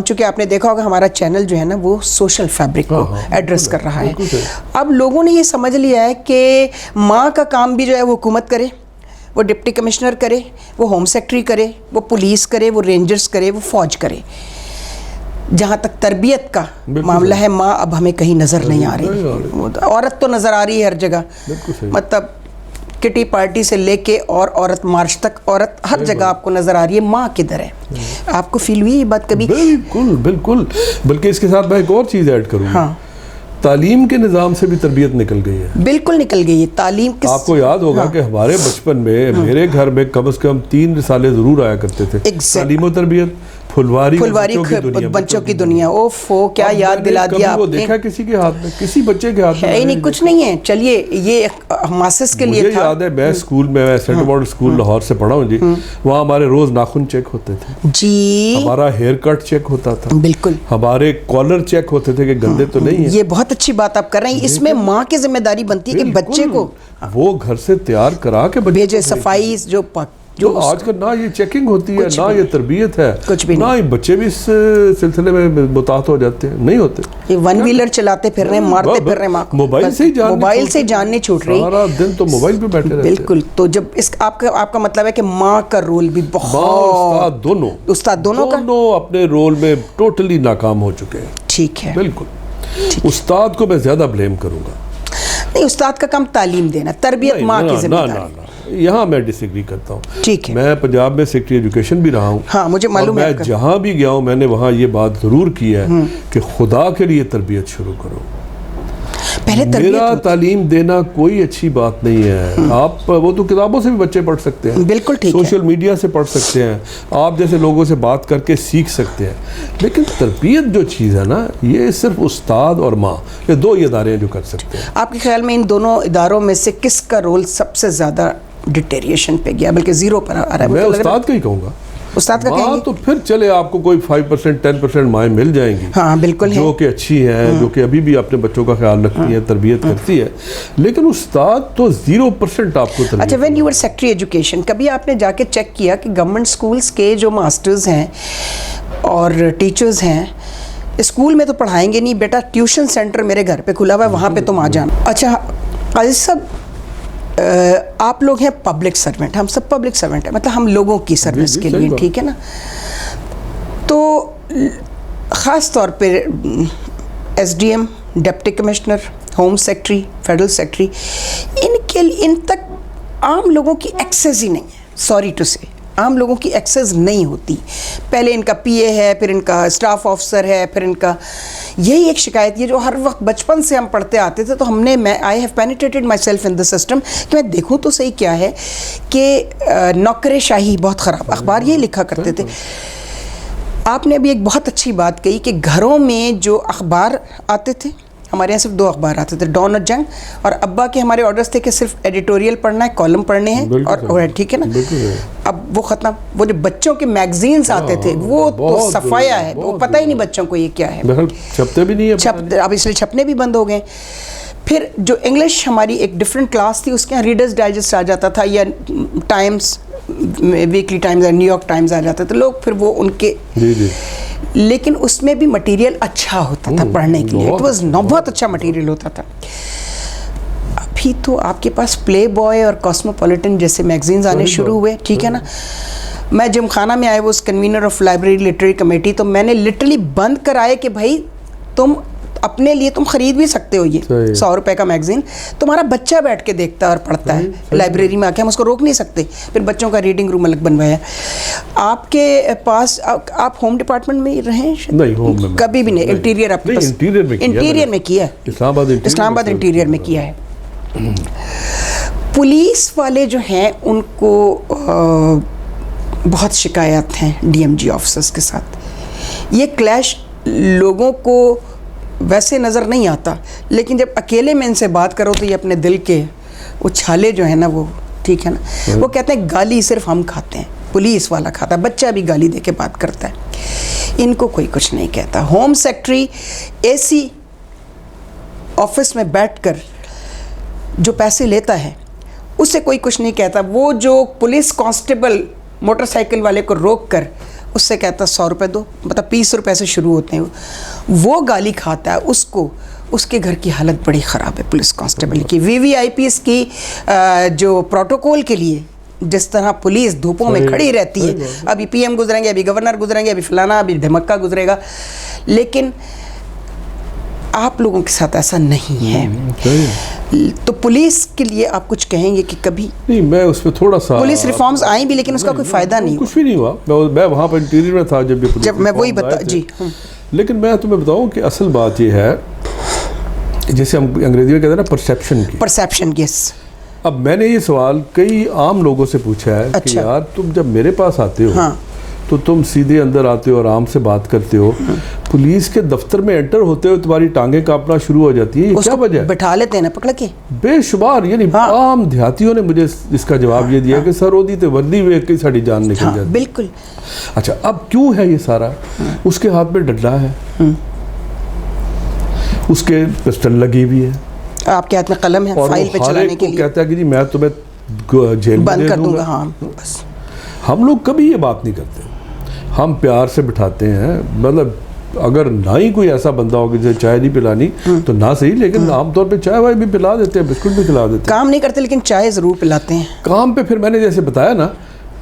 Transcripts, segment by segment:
چونکہ آپ نے دیکھا ہوگا ہمارا چینل جو ہے نا وہ سوشل فیبرک کو ایڈریس کر رہا ہے. اب لوگوں نے یہ سمجھ لیا ہے کہ ماں کا کام بھی جو ہے وہ حکومت کرے, وہ ڈپٹی کمشنر کرے, وہ ہوم سیکٹری کرے, وہ پولیس کرے, وہ رینجرز کرے, وہ فوج کرے. جہاں تک تربیت کا معاملہ ہے ماں اب ہمیں کہیں نظر نہیں آ رہی. عورت تو نظر آ رہی ہے ہر جگہ, مطلب کٹی پارٹی سے لے کے اور عورت مارچ تک عورت ہر جگہ آپ کو نظر آ رہی ہے. ماں کدھر ہے؟ آپ کو فیل ہوئی یہ بات کبھی؟ بالکل بالکل. بلکہ اس کے ساتھ میں ایک اور چیز ایڈ کروں گا, تعلیم کے نظام سے بھی تربیت نکل گئی ہے. بالکل نکل گئی ہے تعلیم. آپ کو یاد ہوگا کہ ہمارے بچپن میں میرے گھر میں کم از کم 3 رسالے ضرور آیا کرتے تھے, تعلیم و تربیت, پھلواری بچوں کی دنیا. اوفو کیا یاد دلا دیا آپ نے. وہ دیکھا کسی کے ہاتھ میں, کسی بچے کے ہاتھ میں ہے نہیں, کچھ نہیں ہے. چلیے یہ ماسس کے لیے تھا. مجھے یاد ہے میں اسکول میں سینٹر ماڈل اسکول لاہور سے پڑھا ہوں جی, وہاں ہمارے روز ناخن چیک ہوتے تھے جی, ہمارا ہیئر کٹ چیک ہوتا تھا, بالکل ہمارے کالر چیک ہوتے تھے کہ گندے تو نہیں ہیں. یہ بہت اچھی بات آپ کر رہے ہیں. اس میں ماں کی ذمہ داری بنتی ہے کہ بچے کو وہ گھر سے تیار کرا کے بھیجے. صفائی جو آج کل نہ یہ چیکنگ ہوتی ہے, نہ یہ تربیت ہے, نہ ہی بچے بھی اس سلسلے میں متاثر ہو جاتے ہیں, نہیں ہوتے. یہ ون ویلر چلاتے پھر رہے ہیں, مارتے پھر رہے ہیں ماں کو, موبائل سے جان نہیں چھوٹ رہی, سارا دن تو موبائل پہ بیٹھے رہتے ہیں. بالکل. تو جب اس آپ کا مطلب ہے کہ ماں کا رول بھی بہت, استاد دونوں اپنے رول میں ٹوٹلی ناکام ہو چکے ہیں. ٹھیک ہے, بالکل. استاد کو میں زیادہ بلیم کروں گا. نہیں, استاد کا کام تعلیم دینا, تربیت ماں کی ذمہ داری. یہاں میں ڈس ایگری کرتا ہوں. ٹھیک ہے. میں پنجاب میں سیکٹری ایجوکیشن بھی رہا ہوں. ہاں مجھے معلوم ہے. میں جہاں بھی گیا ہوں میں نے وہاں یہ بات ضرور کی ہے کہ خدا کے لیے تربیت شروع کرو. پہلے میرا تعلیم دینا کوئی اچھی بات نہیں ہے. آپ وہ تو کتابوں سے بھی بچے پڑھ سکتے ہیں, بالکل ٹھیک ہے, سوشل میڈیا سے پڑھ سکتے ہیں, آپ جیسے لوگوں سے بات کر کے سیکھ سکتے ہیں, لیکن تربیت جو چیز ہے نا یہ صرف استاد اور ماں, یہ 2 ادارے ہیں جو کر سکتے ہیں. آپ کے خیال میں ان دونوں اداروں میں سے کس کا رول سب سے زیادہ ڈیٹیریشن پہ گیا, بلکہ 0 پر آ رہا ہے؟ میں استاد کا ہی کہوں گا. استاد کا کہیں گے تو پھر چلے آپ کو کوئی 5% 10% مائیں مل جائیں گی, ہاں بالکل, جو کہ اچھی ہیں, جو کہ ابھی بھی اپنے بچوں کا خیال رکھتی ہیں, تربیت کرتی ہے, لیکن استاد تو 0% آپ کو تربیت. اچھا, when you were secretary education, کبھی آپ نے جا کے چیک کیا کہ گورنمنٹ اسکولس کے جو ماسٹرز ہیں اور ٹیچرز ہیں, اسکول میں تو پڑھائیں گے نہیں بیٹا, ٹیوشن سینٹر میرے گھر پہ کھلا ہوا ہے, وہاں پہ تم آ جانا. اچھا قاضی صاحب, آپ لوگ ہیں پبلک سرونٹ, ہم سب پبلک سرونٹ ہیں, مطلب ہم لوگوں کی سروس کے لیے, ٹھیک ہے نا. تو خاص طور پہ S D M, deputy commissioner, home secretary, federal secretary, ان تک عام لوگوں کی ایکسیس ہی نہیں ہے. سوری ٹو سے عام لوگوں کی ایکسیس نہیں ہوتی. پہلے ان کا پی اے ہے, پھر ان کا اسٹاف آفیسر ہے, پھر ان کا یہی ایک شکایت, یہ جو ہر وقت بچپن سے ہم پڑھتے آتے تھے, تو ہم نے I have penetrated myself in the system کہ میں دیکھوں تو صحیح کیا ہے کہ نوکر شاہی بہت خراب. اخبار یہی لکھا کرتے تھے. آپ نے ابھی ایک بہت اچھی بات کہی کہ گھروں میں جو اخبار آتے تھے, ہمارے یہاں صرف 2 اخبار آتے تھے, ڈان اور جنگ, اور ابا کے ہمارے آرڈرز تھے کہ صرف ایڈیٹوریل پڑھنا ہے, کالم پڑھنے ہیں, اور ٹھیک ہے نا. اب وہ ختم. وہ جو بچوں کے میگزینز آتے تھے وہ تو صفایا ہے, وہ پتہ ہی نہیں بچوں کو یہ کیا ہے, چھپتے بھی نہیں ہیں, اب اس لیے چھپنے بھی بند ہو گئے. پھر جو انگلش ہماری ایک ڈفرینٹ کلاس تھی, اس کے یہاں ریڈرز ڈائجسٹ آ جاتا تھا, یا ٹائمز, ویکلی ٹائمز یا نیو یارک ٹائمز آ جاتا تھا. لوگ پھر وہ ان کے, لیکن اس میں بھی مٹیریل اچھا ہوتا تھا پڑھنے کے لیے. اٹ واز بہت اچھا مٹیریل ہوتا تھا. ابھی تو آپ کے پاس پلے بوائے اور کاسموپولیٹن جیسے میگزینز آنے شروع ہوئے, ٹھیک ہے نا. میں جم خانہ میں آئے, وہ convener of library literary committee, تو میں نے لٹرلی بند کرائے کہ بھائی تم اپنے لیے تم خرید بھی سکتے ہو, یہ 100 روپے کا میگزین, تمہارا بچہ بیٹھ کے دیکھتا ہے اور پڑھتا ہے لائبریری میں آ کے, ہم اس کو روک نہیں سکتے. پھر بچوں کا ریڈنگ روم الگ بنوایا. آپ کے پاس, آپ ہوم ڈپارٹمنٹ میں رہے ہیں؟ نہیں, ہوم میں کبھی بھی نہیں. انٹیریئر آپ کے پاس؟ انٹیریئر میں کیا ہے, اسلام آباد انٹیریئر میں کیا ہے. پولیس والے جو ہیں ان کو بہت شکایات ہیں ڈی ایم جی آفیسرز کے ساتھ. یہ کلیش لوگوں کو ویسے نظر نہیں آتا, لیکن جب اکیلے میں ان سے بات کرو تو یہ اپنے دل کے وہ چھالے جو ہیں نا وہ, ٹھیک ہے نا, وہ کہتے ہیں گالی صرف ہم کھاتے ہیں, پولیس والا کھاتا ہے, بچہ بھی گالی دے کے بات کرتا ہے, ان کو کوئی کچھ نہیں کہتا. ہوم سیکٹری اے سی آفس میں بیٹھ کر جو پیسے لیتا ہے اسے کوئی کچھ نہیں کہتا. وہ جو پولیس کانسٹیبل موٹر سائیکل والے کو روک کر اس سے کہتا 100 روپے دو، مطلب 20 روپے سے شروع ہوتے ہیں، وہ گالی کھاتا ہے اس کو، اس کے گھر کی حالت بڑی خراب ہے پولیس کانسٹیبل کی۔ VVIPs کی جو پروٹوکول کے لیے جس طرح پولیس دھوپوں میں کھڑی رہتی ہے، ابھی PM گزریں گے، ابھی گورنر گزریں گے، ابھی فلانا، ابھی دھمکا گزرے گا، لیکن آپ لوگوں کے ساتھ ایسا نہیں ہے۔ تو پولیس کے لیے آپ کچھ کہیں گے کہ کبھی نہیں، میں اس پہ تھوڑا سا پولیس ریفارمز آئیں بھی لیکن اس کا کوئی فائدہ نہیں ہوا؟ کچھ بھی نہیں ہوا، میں وہاں پر انٹیریئر میں تھا جب میں وہی بتا جی۔ لیکن میں تمہیں بتاؤں کہ اصل بات یہ ہے، جیسے ہم انگریزی میں کہتے ہیں نا پرسیپشن کی، پرسیپشن، یس۔ اب میں نے یہ سوال کئی عام لوگوں سے پوچھا ہے کہ یار تم جب میرے پاس آتے ہو تو تم سیدھے اندر آتے ہو، آرام سے بات کرتے ہو، پولیس کے دفتر میں انٹر ہوتے ہو تمہاری ٹانگیں کانپنا شروع ہو جاتی ہیں، کیا وجہ ہے؟ بٹھا لیتے ہیں نا پکڑ کے بے شمار، یعنی عام دیہاتیوں نے مجھے اس کا جواب یہ دیا کہ سر وہ تے وردی ویک کے ساری جان نکل جاتی۔ بالکل۔ اچھا اب کیوں ہے یہ سارا؟ اس کے ہاتھ میں ڈنڈا ہے، اس کے پسٹل لگی ہوئی ہے، آپ کے ہاتھ میں قلم ہے فائل پہ چلانے کے لیے، کہتا ہے کہ جی میں تمہیں جیل میں بند کر دوں گا۔ ہاں بس ہم لوگ کبھی یہ بات نہیں کرتے، ہم پیار سے بٹھاتے ہیں، مطلب اگر نہ ہی کوئی ایسا بندہ ہو کہ جسے چائے نہیں پلانی تو نہ صحیح، لیکن عام طور پہ چائے وائے بھی پلا دیتے ہیں، بسکٹ بھی پلا دیتے ہیں، کام نہیں کرتے لیکن چائے ضرور پلاتے ہیں کام پہ۔ پھر میں نے جیسے بتایا نا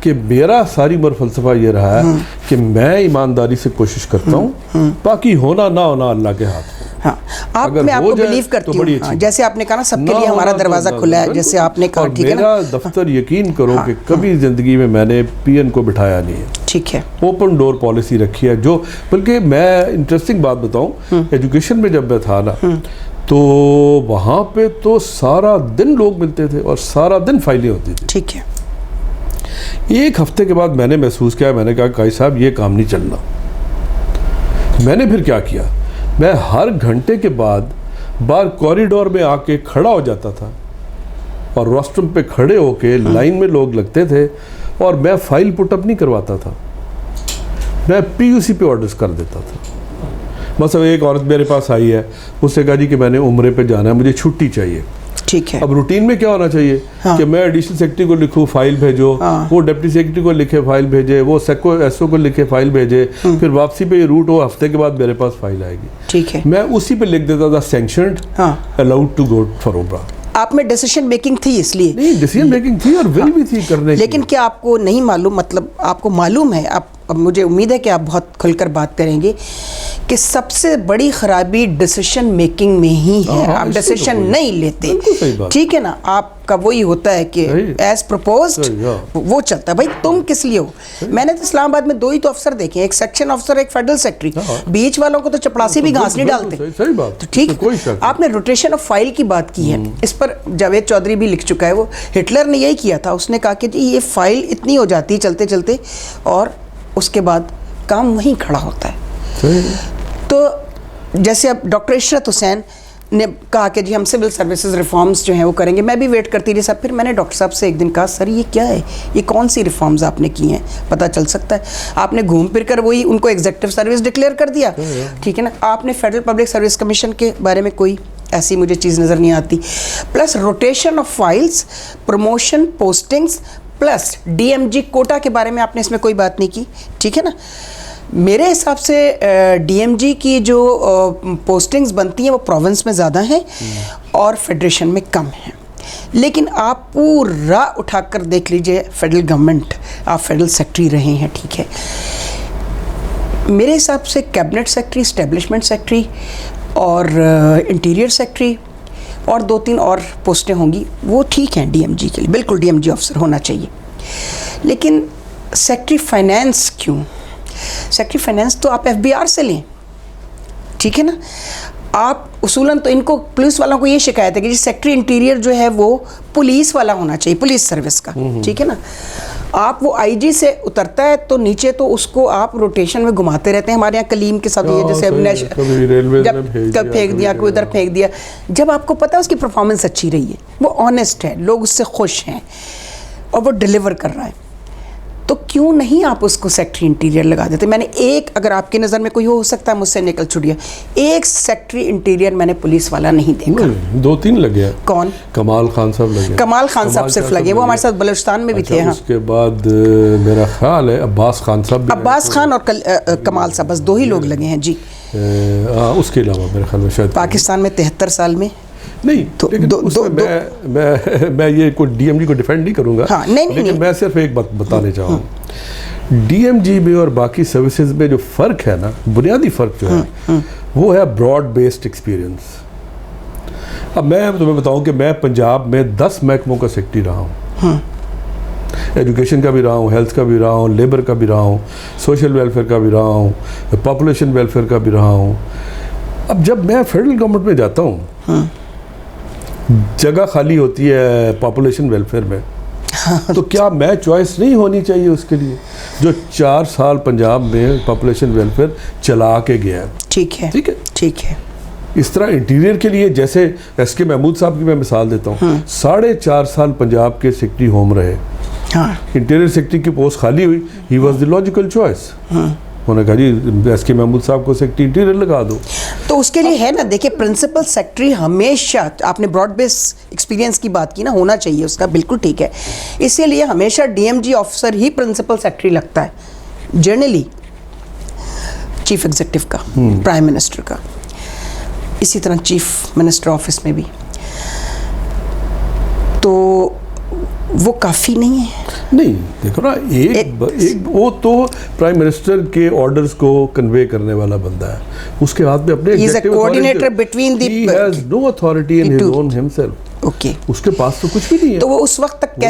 کہ میرا ساری عمر فلسفہ یہ رہا ہے کہ میں ایمانداری سے کوشش کرتا ہوں، باقی ہونا نہ ہونا اللہ کے ہاتھ۔ ہاں آپ میں آپ کو بلیو کرتی ہوں، جیسے آپ نے کہا نا سب کے لیے ہمارا دروازہ کھلا ہے، جیسے آپ نے کہا ٹھیک ہے نا، میرا دفتر یقین کرو کہ کبھی زندگی میں میں نے PN کو بٹھایا نہیں ہے، ٹھیک ہے، اوپن ڈور پالیسی رکھی ہے۔ جو بلکہ میں انٹرسٹنگ بات بتاؤں، ایجوکیشن میں جب میں تھا نا تو وہاں پہ تو سارا دن لوگ ملتے تھے اور سارا دن فائلیں ہوتی تھی، ٹھیک ہے۔ ایک ہفتے کے بعد میں نے محسوس کیا، میں نے کہا قاضی صاحب یہ کام نہیں چلنا۔ میں نے پھر کیا کیا، میں ہر گھنٹے کے بعد باہر کوریڈور میں آ کے کھڑا ہو جاتا تھا اور روسٹروم پہ کھڑے ہو کے لائن میں لوگ لگتے تھے اور میں فائل پٹ اپ نہیں کرواتا تھا، میں PUC پہ آرڈرز کر دیتا تھا۔ مثلا ایک عورت میرے پاس آئی ہے، اس سے کہا جی کہ میں نے عمرے پہ جانا ہے، مجھے چھٹی چاہیے، ٹھیک ہے۔ اب روٹین میں کیا ہونا چاہیے کہ میں ایڈیشنل سیکرٹری کو لکھوں فائل بھیجو، وہ ڈپٹی سیکرٹری کو لکھے فائل بھیجے، وہ ایس او کو لکھے فائل بھیجے، پھر واپسی پہ یہ روٹ ہو، ہفتے کے بعد میرے پاس فائل آئے گی، ٹھیک ہے۔ میں اسی پہ لکھ دیتا تھا sanctioned, allowed to go for عمرہ۔ آپ میں ڈیسیشن میکنگ تھی اس لیے؟ نہیں، ڈیسیجن میکنگ تھی اور ول بھی تھی کرنے کی، لیکن کیا آپ کو نہیں معلوم، مطلب آپ کو معلوم ہے، اب مجھے امید ہے کہ آپ بہت کھل کر بات کریں گے کہ سب سے بڑی خرابی ڈیسیشن میکنگ میں ہی ہے، آپ ڈیسیشن نہیں لیتے، ٹھیک ہے نا، آپ کا وہی ہوتا ہے کہ ایز پرپوزڈ وہ چلتا ہے۔ بھائی تم کس لیے ہو؟ میں نے تو اسلام آباد میں 2 ہی تو افسر دیکھے، ایک سیکشن افسر، ایک فیڈرل سیکرٹری، بیچ والوں کو تو چپڑاسی بھی گھاس نہیں ڈالتے، تو ٹھیک۔ آپ نے روٹیشن آف فائل کی بات کی ہے، اس پر جاوید چودھری بھی لکھ چکا ہے، وہ ہٹلر نے یہی کیا تھا، اس نے کہا کہ جی یہ فائل اتنی ہو جاتی ہے چلتے چلتے اور اس کے بعد کام وہیں کھڑا ہوتا ہے۔ تو جیسے اب ڈاکٹر عشرت حسین نے کہا کہ جی ہم سول سروسز ریفارمز جو ہیں وہ کریں گے، میں بھی ویٹ کرتی رہی صاحب، پھر میں نے ڈاکٹر صاحب سے ایک دن کہا سر یہ کیا ہے، یہ کون سی ریفارمز آپ نے کی ہیں، پتہ چل سکتا ہے؟ آپ نے گھوم پھر کر وہی ان کو ایگزیکٹو سروس ڈکلیئر کر دیا، ٹھیک ہے نا، آپ نے فیڈرل پبلک سروس کمیشن کے بارے میں کوئی ایسی مجھے چیز نظر نہیں آتی، plus rotation of files, promotion, postings, plus DMG quota کے بارے میں آپ نے اس میں کوئی بات نہیں کی، ٹھیک ہے نا۔ میرے حساب سے DMG کی جو پوسٹنگز بنتی ہیں وہ پروونس میں زیادہ ہیں اور فیڈریشن میں کم ہیں، لیکن آپ پورا اٹھا کر دیکھ لیجئے فیڈرل گورنمنٹ، آپ فیڈرل سیکرٹری رہے ہیں، ٹھیک ہے، میرے حساب سے کیبنٹ سیکرٹری، اسٹیبلشمنٹ سیکرٹری اور انٹیریئر سیکرٹری اور 2-3 اور پوسٹیں ہوں گی، وہ ٹھیک ہیں DMG کے لیے، بالکل DMG آفسر ہونا چاہیے، لیکن سیکرٹری فائنینس کیوں؟ سیکرٹری فائنینس تو آپ FBR سے لیں، ٹھیک ہے نا، آپ اصولاً تو ان کو پولیس والوں کو یہ شکایت ہے کہ جی سیکرٹری انٹیریئر جو ہے وہ پولیس والا ہونا چاہیے، پولیس سروس کا، ٹھیک ہے نا، آپ وہ IG سے اترتا ہے تو نیچے تو اس کو آپ روٹیشن میں گھماتے رہتے ہیں، ہمارے یہاں کلیم کے ساتھ یہ جیسے جب پھینک دیا کوئی ادھر پھینک دیا، جب آپ کو پتہ ہے اس کی پرفارمنس اچھی رہی ہے، وہ آنیسٹ ہے، لوگ اس سے خوش ہیں اور وہ ڈیلیور کر رہا ہے، تو کیوں نہیں آپ اس کو سیکٹری انٹیریئر لگا دیتے؟ میں نے ایک، اگر آپ کی نظر میں کوئی ہو سکتا ہے مجھ سے نکل چھٹیا، ایک سیکٹری انٹیریئر میں نے پولیس والا نہیں دیکھا. 2-3 لگے ہیں. کون؟ کمال خان صاحب لگے. کمال خان صاحب صرف لگے، وہ ہمارے ساتھ بلوچستان میں بھی تھے. ہاں اس کے بعد میرا خیال ہے عباس خان صاحب، عباس خان اور کمال صاحب، بس 2 ہی لوگ لگے ہیں جی. اس کے علاوہ میرے خیال میں شاید پاکستان میں 73 سال میں نہیں. لیکن اس میں یہ کوئی ڈی ایم جی کو ڈیفینڈ نہیں کروں گا، لیکن میں صرف ایک بات بتانے چاہوں گا، ڈی ایم جی میں اور باقی سروسز میں جو فرق ہے نا، بنیادی فرق جو ہے وہ ہے براڈ بیسڈ ایکسپیرینس. اب میں تمہیں بتاؤں کہ میں پنجاب میں 10 محکموں کا سیکرٹری رہا ہوں. ایجوکیشن کا بھی رہا ہوں، ہیلتھ کا بھی رہا ہوں، لیبر کا بھی رہا ہوں، سوشل ویلفیئر کا بھی رہا ہوں، پاپولیشن ویلفیئر کا بھی رہا ہوں. اب جب میں فیڈرل گورنمنٹ میں جاتا ہوں، جگہ خالی ہوتی ہے پاپولیشن ویلفیئر میں، تو کیا میں چوائس نہیں ہونی چاہیے اس کے لیے جو 4 سال پنجاب میں پاپولیشن ویلفیئر چلا کے گیا ہے؟ ٹھیک ہے، ٹھیک ہے، ٹھیک ہے. اس طرح انٹیریئر کے لیے جیسے ایس کے محمود صاحب کی میں مثال دیتا ہوں، 4.5 سال پنجاب کے سیکرٹری ہوم رہے. انٹیریئر سیکرٹری کی پوسٹ خالی ہوئی، he was the logical choice. انہوں نے کہا جی ایس کے محمود صاحب کو سیکرٹری انٹیریئر لگا دو. تو اس کے لیے ہے نا، دیکھیں پرنسپل سیکرٹری ہمیشہ، آپ نے براڈ بیس ایکسپیرینس کی بات کی نا، ہونا چاہیے اس کا، بالکل ٹھیک ہے. اسی لیے ہمیشہ ڈی ایم جی آفیسر ہی پرنسپل سیکرٹری لگتا ہے جنرلی، چیف ایگزیکٹو کا، پرائم منسٹر کا، اسی طرح چیف منسٹر آفس میں بھی. تو وہ کافی نہیں ہے. نہیں دیکھو نا، ایک وہ تو پرائم منسٹر کے آرڈرز کو کنوے کرنے والا بندہ ہے، اس کے ہاتھ میں اپنے He is a coordinator between the- He has no authority in his own himself. Okay, اس کے پاس تو کچھ بھی نہیں ہے. تو وہ اس وقت تک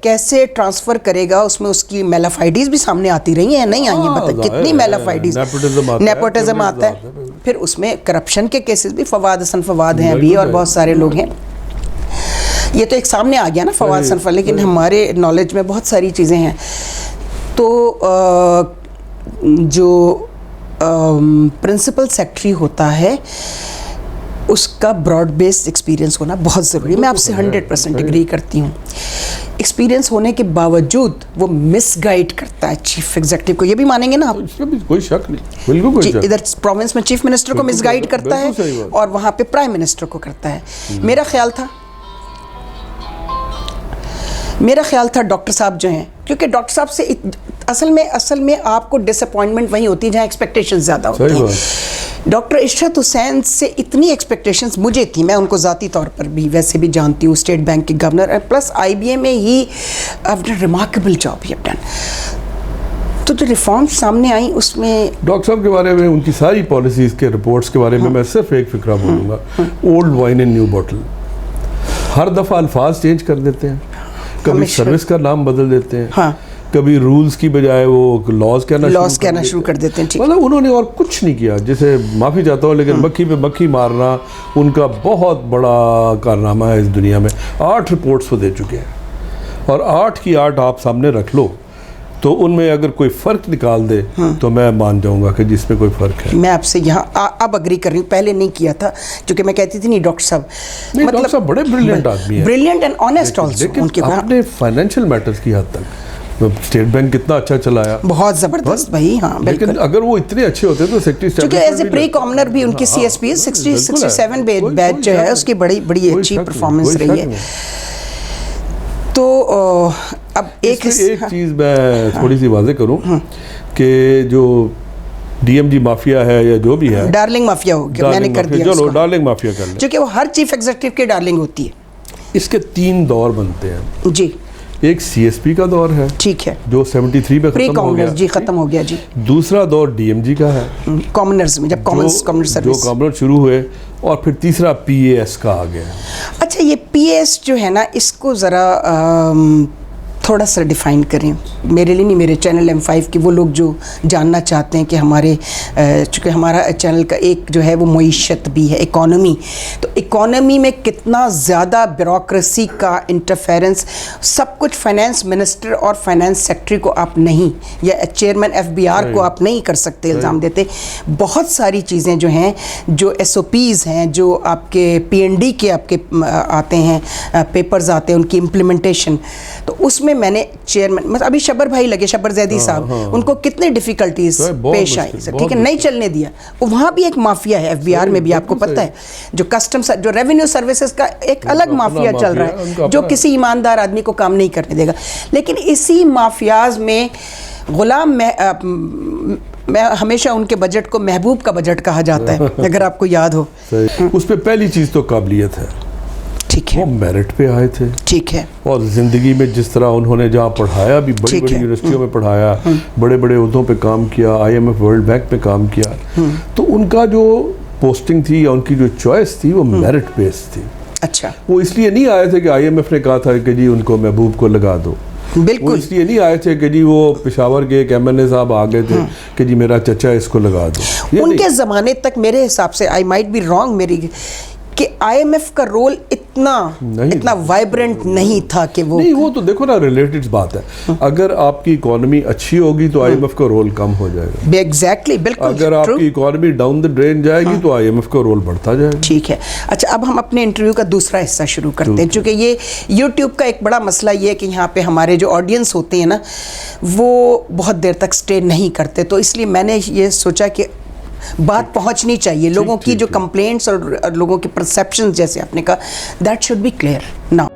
کیسے ٹرانسفر کرے گا؟ اس میں اس کی میلافائڈیز بھی سامنے آتی رہی ہیں، نہیں آئی ہیں؟ بتا کتنی میلافائڈیز، نیپوٹزم آتا ہے، پھر اس میں کرپشن کے کیسز بھی، فواد حسن فواد ہیں ابھی اور بہت سارے لوگ ہیں. یہ تو ایک سامنے آ گیا نا فواد حسن فواد، لیکن ہمارے نالج میں بہت ساری چیزیں ہیں. تو جو پرنسپل سیکرٹری ہوتا ہے اس کا براڈ بیسڈ ایکسپیرینس ہونا بہت ضروری ہے. میں آپ سے 100% اگری کرتی ہوں. ایکسپیرینس ہونے کے باوجود وہ مس گائیڈ کرتا ہے چیف ایگزیکٹو کو، یہ بھی مانیں گے نا آپ؟ اس میں بھی کوئی شک نہیں، بالکل کوئی شک. ادھر پروونس میں چیف منسٹر کو مس گائیڈ کرتا ہے اور وہاں پہ پرائم منسٹر کو کرتا ہے. میرا خیال تھا ڈاکٹر صاحب جو ہیں، کیونکہ ڈاکٹر صاحب سے اصل میں آپ کو ڈس اپوائنٹمنٹ وہیں ہوتی ہے جہاں ایکسپیکٹیشن زیادہ ہوتی ہیں. ڈاکٹر عشرت حسین سے اتنی ایکسپیکٹیشنز مجھے تھی، میں ان کو ذاتی طور پر بھی ویسے بھی جانتی ہوں، اسٹیٹ بینک کے governor, plus I B M میں ہی ریمارکیبل جاب ہی ڈن. تو جو ریفارمز سامنے آئیں اس میں ڈاکٹر صاحب کے بارے میں، ان کی ساری پالیسیز کے رپورٹس کے بارے میں میں صرف ایک فکرہ بولوں گا، اولڈ وائن ان نیو بوٹل. ہر دفعہ الفاظ چینج کر دیتے ہیں، کبھی سروس کا نام بدل دیتے ہیں، کبھی رولز کی بجائے وہ لاز کہنا شروع کر دیتے ہیں. مطلب انہوں نے اور کچھ نہیں کیا. جیسے معافی چاہتا ہوں لیکن مکھی پہ مکھی مارنا ان کا بہت بڑا کارنامہ ہے اس دنیا میں. 8 رپورٹس وہ دے چکے ہیں اور 8 کی 8 آپ سامنے رکھ لو تو ان میں اگر کوئی فرق نکال دے تو میں مان جاؤں گا کہ جس میں کوئی فرق ہے. میں آپ سے یہاں اب اگری کر رہی ہوں، پہلے نہیں کیا تھا کیونکہ میں کہتی تھی نہیں ڈاکٹر صاحب، ڈاکٹر صاحب بڑے بریلینٹ آدمی ہیں، بریلینٹ اینڈ آنیسٹ آلسو. لیکن آپ نے فائنینشیل میٹرز کی حد تک اسٹیٹ بینک کتنا اچھا چلایا، بہت زبردست بھائی. ہاں بالکل، لیکن اگر وہ اتنے اچھے ہوتے تو سیکرٹری کیونکہ ایز اے پری کامنر بھی ان کی سی ایس پی 67 بیچ جو ہے اس کی بڑی اچھی پرفارمنس رہی ہے. تو اب ایک چیز میں تھوڑی سی واضح کروں کہ جو ڈی ایم جی مافیا ہے یا جو بھی ہے، ڈارلنگ مافیا ہو گیا، میں نے کر دیا، چلو ڈارلنگ مافیا کر لیں، جو کہ وہ ہر چیف ایگزیکٹو کی ڈارلنگ ہوتی ہے. اس کے 3 دور بنتے ہیں جی. ایک سی ایس پی کا دور ہے، ٹھیک ہے، جو 73 میں ختم ہو گیا، جی ختم ہو گیا جی. دوسرا دور ڈی ایم جی کا ہے، کامنرز میں، جب کامنر سروس، جو کامنر شروع ہوئے، اور پھر تیسرا پی اے ایس کا آ گیا. اچھا، یہ پی اے ایس جو ہے نا، اس کو ذرا تھوڑا سا ڈیفائن کریں. میرے لیے نہیں، میرے چینل M5 کی وہ لوگ جو جاننا چاہتے ہیں کہ ہمارے، چونکہ ہمارا چینل کا ایک جو ہے وہ معیشت بھی ہے، اکانومی، تو اکانومی میں کتنا زیادہ بیوروکریسی کا انٹرفیرنس، سب کچھ فائنانس منسٹر اور فائنانس سیکرٹری کو آپ نہیں، یا چیئرمین FBR کو آپ نہیں کر سکتے الزام دیتے. بہت ساری چیزیں جو ہیں، جو SOPs ہیں، جو آپ کے PND کے آپ کے آتے ہیں پیپرز آتے ہیں، ان کی امپلیمنٹیشن، تو اس میں میں نے چیئرمین مطلب ابھی شبر بھائی لگے, شبر زیدی صاحب, ان کو کتنے ڈیفیکلٹیز پیش آئی سر, ٹھیک ہے, نہیں چلنے دیا. وہاں بھی ایک مافیا ہے ایف بی آر میں بھی, آپ کو پتہ ہے, جو کسٹم جو ریونیو سروسز کا ایک الگ مافیا چل رہا ہے جو کسی ایماندار آدمی کو کام نہیں کرنے دے گا. لیکن اسی مافیاز میں غلام میں ہمیشہ ان کے بجٹ کو محبوب کا بجٹ کہا جاتا ہے, اگر آپ کو یاد ہو. اس پہ پہلی چیز تو قابلیت ہے, ٹھیک ہے, وہ میرٹ پہ آئے تھے, ٹھیک ہے, اور زندگی میں جس طرح انہوں نے جہاں پڑھایا بھی, بڑی بڑی یونیورسٹیوں میں پڑھایا, بڑے بڑے عہدوں پہ کام کیا, I M F World Bank پہ کام کیا, تو ان کا جو پوسٹنگ تھی یا ان کی جو چوائس تھی وہ میرٹ بیس تھی. اچھا, وہ اس لیے نہیں آئے تھے کہ آئی ایم ایف نے کہا تھا کہ جی ان کو محبوب کو لگا دو, بالکل اس لیے نہیں آئے تھے کہ جی وہ پشاور کے ایک ایم این اے صاحب آ گئے تھے کہ جی میرا چچا اس کو لگا دو. ان کے زمانے تک میرے حساب سے, آئی مائٹ بی رانگ, میری کہ آئی ایم ایف کا رول اتنا وائبرنٹ نہیں تھا کہ وہ تو دیکھو نا, ریلیٹڈ بات ہے, اگر آپ کی اکانومی اچھی ہوگی تو آئی ایم ایف کا رول کم ہو جائے گا. ایگزیکٹلی, بالکل. اگر آپ کی اکانومی ڈاؤن دا ڈرین جائے گی تو آئی ایم ایف کا رول بڑھتا جائے گا. ٹھیک ہے. اچھا, اب ہم اپنے انٹرویو کا دوسرا حصہ شروع کرتے ہیں, چونکہ یہ یوٹیوب کا ایک بڑا مسئلہ یہ ہے کہ یہاں پہ ہمارے جو آڈینس ہوتے ہیں نا وہ بہت دیر تک سٹے نہیں کرتے, تو اس لیے میں نے یہ سوچا کہ بات پہنچنی چاہیے لوگوں کی, جو کمپلینٹس اور لوگوں کی پرسیپشن جیسے آپ نے کہا, that should be clear now.